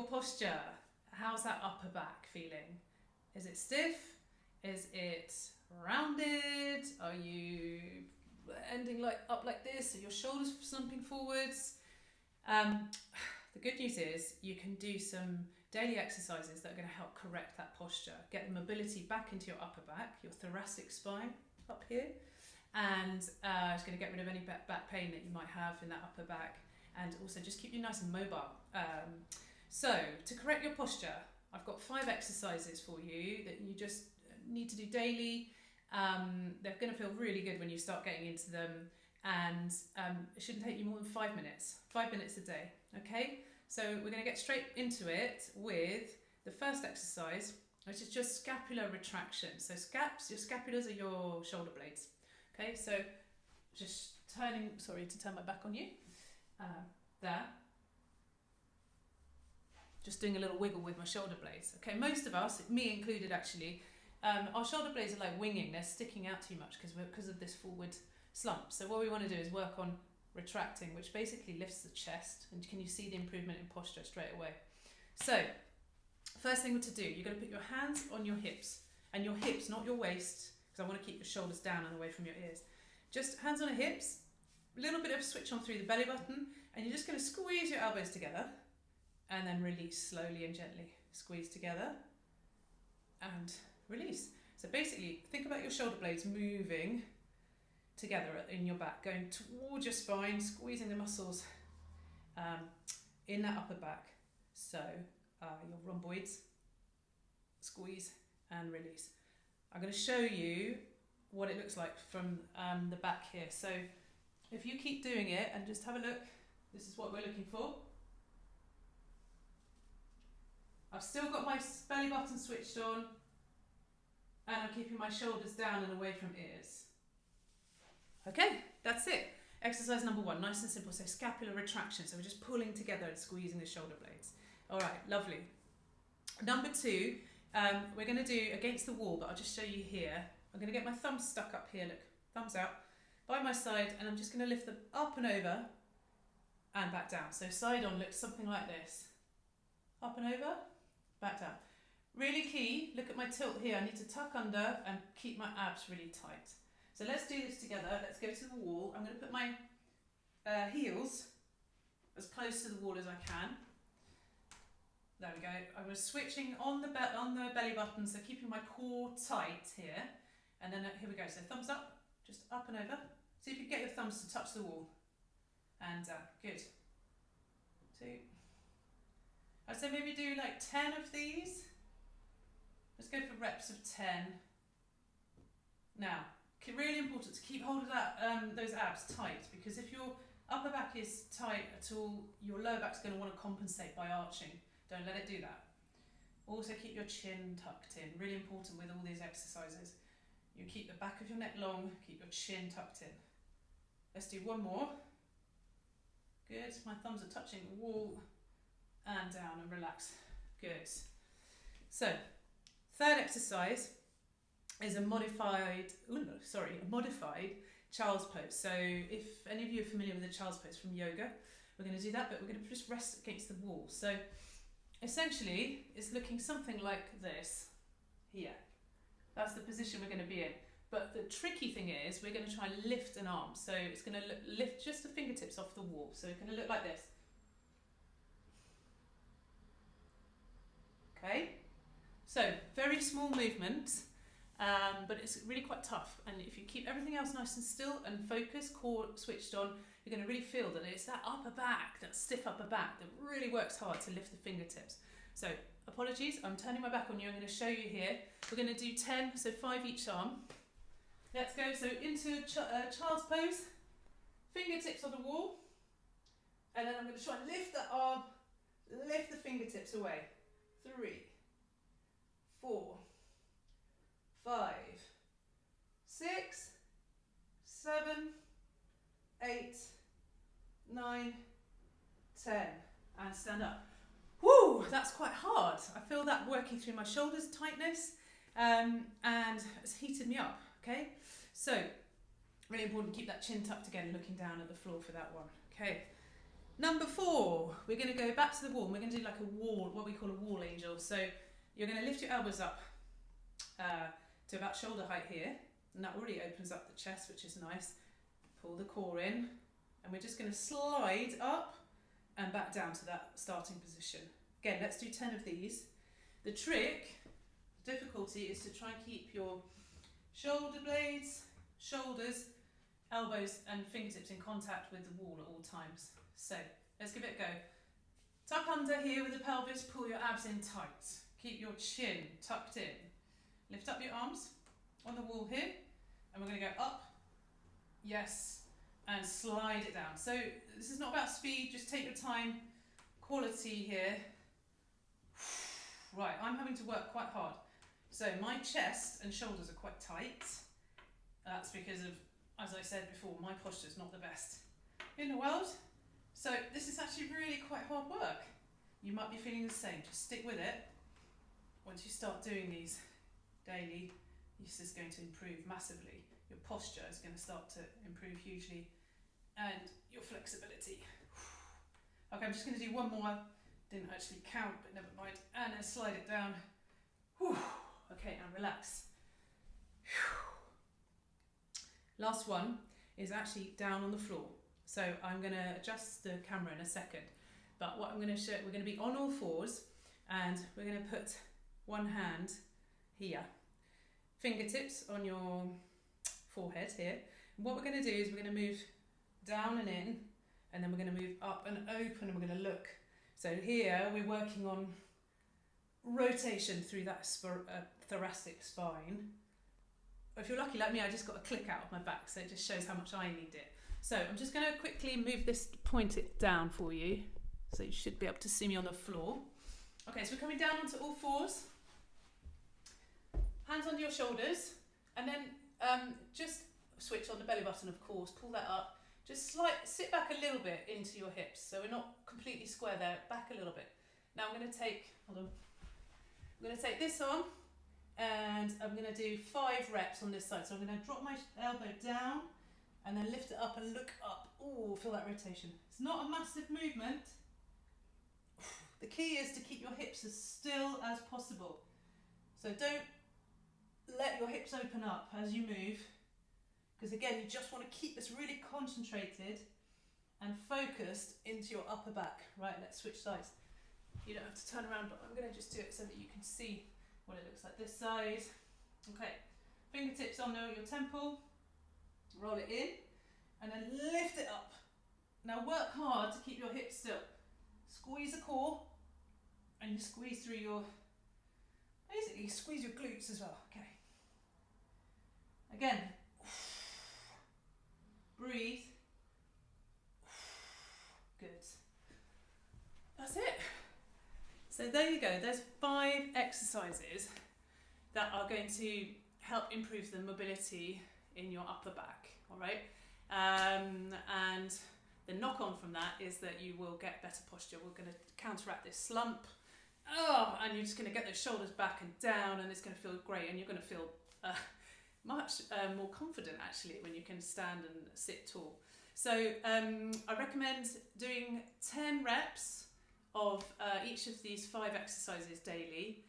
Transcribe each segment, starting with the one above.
your posture. How's that upper back feeling? Is it stiff? Is it rounded? Are you ending up like this? Are your shoulders slumping forwards? The good news is you can do some daily exercises that are going to help correct that posture, get the mobility back into your upper back, your thoracic spine up here, and it's going to get rid of any back pain that you might have in that upper back, and also just keep you nice and mobile. So to correct your posture, I've got 5 exercises for you that you just need to do daily. They're going to feel really good when you start getting into them, and it shouldn't take you more than 5 minutes. 5 minutes a day, okay? So we're going to get straight into it with the first exercise, which is just scapular retraction. So your scapulars are your shoulder blades, okay? So just to turn my back on you, there. Just doing a little wiggle with my shoulder blades. Okay, most of us, me included actually, our shoulder blades are like winging, they're sticking out too much because of this forward slump. So what we want to do is work on retracting, which basically lifts the chest, and can you see the improvement in posture straight away? So first thing to do, you're going to put your hands on your hips, and your hips, not your waist, because I want to keep your shoulders down and away from your ears. Just hands on your hips, a little bit of switch on through the belly button, and you're just going to squeeze your elbows together and then release slowly and gently. Squeeze together and release. So basically, think about your shoulder blades moving together in your back, going towards your spine, squeezing the muscles in that upper back. So your rhomboids, squeeze and release. I'm going to show you what it looks like from the back here. So if you keep doing it and just have a look, this is what we're looking for. I've still got my belly button switched on, and I'm keeping my shoulders down and away from ears. Okay, that's it. Exercise number 1, nice and simple. So scapular retraction. So we're just pulling together and squeezing the shoulder blades. All right, lovely. Number 2, we're going to do against the wall, but I'll just show you here. I'm going to get my thumbs stuck up here, look, thumbs out, by my side, and I'm just going to lift them up and over and back down. So side on looks something like this. Up and over, back down. Really key, look at my tilt here. I need to tuck under and keep my abs really tight. So let's do this together. Let's go to the wall. I'm going to put my heels as close to the wall as I can. There we go. I was switching on the belly button, so keeping my core tight here. And then here we go. So thumbs up, just up and over. See if you can get your thumbs to touch the wall. And down. Good. 2. I'd say maybe do like 10 of these. Let's go for reps of 10. Now, really important to keep hold of those abs tight, because if your upper back is tight at all, your lower back's going to want to compensate by arching. Don't let it do that. Also keep your chin tucked in. Really important with all these exercises. You keep the back of your neck long, keep your chin tucked in. Let's do one more. Good. My thumbs are touching the wall and down, and relax. Good. So, third exercise is a modified child's pose. So if any of you are familiar with the child's pose from yoga, we're going to do that, but we're going to just rest against the wall. So essentially, it's looking something like this here. That's the position we're going to be in. But the tricky thing is, we're going to try and lift an arm. So it's going to lift just the fingertips off the wall. So it's going to look like this. Okay? So, very small movement, but it's really quite tough. And if you keep everything else nice and still and focused, core switched on, you're going to really feel that it's that upper back, that stiff upper back, that really works hard to lift the fingertips. So, apologies, I'm turning my back on you. I'm going to show you here. We're going to do 10, so 5 each arm. Let's go. So, into child's pose, fingertips on the wall. And then I'm going to try and lift the arm, lift the fingertips away. 3, 4, 5, 6, 7, 8, 9, 10, and stand up. Woo, that's quite hard. I feel that working through my shoulders, tightness, and it's heated me up, okay? So, really important to keep that chin tucked again, looking down at the floor for that one, okay? Number 4, we're going to go back to the wall and we're going to do like a wall, what we call a wall angel. So you're going to lift your elbows up to about shoulder height here, and that already opens up the chest, which is nice. Pull the core in, and we're just going to slide up and back down to that starting position. Again, let's do 10 of these. The trick, the difficulty, is to try and keep your shoulder blades, shoulders, elbows and fingertips in contact with the wall at all times. So let's give it a go. Tuck under here with the pelvis, pull your abs in tight. Keep your chin tucked in. Lift up your arms on the wall here, and we're going to go up, yes, and slide it down. So this is not about speed, just take your time, quality here. Right, I'm having to work quite hard. So my chest and shoulders are quite tight. That's because of, as I said before, my posture is not the best in the world. So this is actually really quite hard work. You might be feeling the same, just stick with it. Once you start doing these daily, this is going to improve massively. Your posture is going to start to improve hugely, and your flexibility. Okay, I'm just going to do one more. Didn't actually count, but never mind. And then slide it down. Okay, and relax. Last one is actually down on the floor. So I'm going to adjust the camera in a second. But what I'm going to show, we're going to be on all fours, and we're going to put one hand here. Fingertips on your forehead here. And what we're going to do is we're going to move down and in, and then we're going to move up and open, and we're going to look. So here we're working on rotation through that thoracic spine. If you're lucky like me, I just got a click out of my back, so it just shows how much I need it. So I'm just going to quickly move this, point it down for you, so you should be able to see me on the floor. Okay, so we're coming down onto all fours. Hands on your shoulders, and then just switch on the belly button, of course, pull that up. Just sit back a little bit into your hips, so we're not completely square there, back a little bit. Now I'm going to take, I'm going to take this on, and I'm going to do 5 reps on this side. So I'm going to drop my elbow down, and then lift it up and look up. Oh, feel that rotation. It's not a massive movement. The key is to keep your hips as still as possible. So don't let your hips open up as you move, because again, you just want to keep this really concentrated and focused into your upper back. Right, let's switch sides. You don't have to turn around, but I'm going to just do it so that you can see what it looks like this side. Okay, fingertips on your temple, roll it in, and then lift it up. Now work hard to keep your hips still. Squeeze the core, and you squeeze through your, basically squeeze your glutes as well. Okay. Again, breathe. Good. That's it. So there you go. There's 5 exercises that are going to help improve the mobility in your upper back. All right. And the knock-on from that is that you will get better posture. We're going to counteract this slump. Oh, and you're just going to get those shoulders back and down, and it's going to feel great, and you're going to feel much more confident actually when you can stand and sit tall. So I recommend doing 10 reps of each of these 5 exercises daily.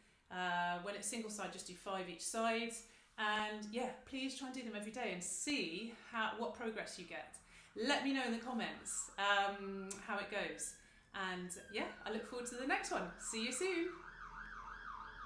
When it's single side, just do 5 each side, and yeah, please try and do them every day and see what progress you get. Let me know in the comments how it goes, and yeah, I look forward to the next one. See you soon.